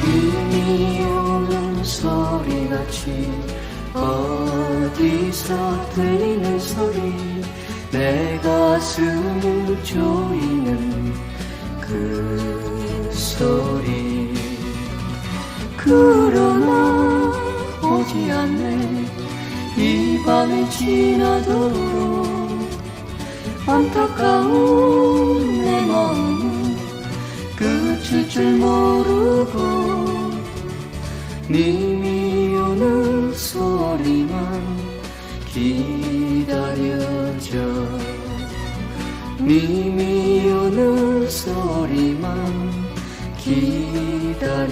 님이 오는 소리같이 어디서 들리는 소리, 내 가슴을 조이는 그 소리. 그러나 오지 않네. 이 밤이 지나도록 안타까운 내 마음은 끝일 줄 모르고, 님이 오는 소리만 기다려져. 님이 오는 소리만 기다려줘.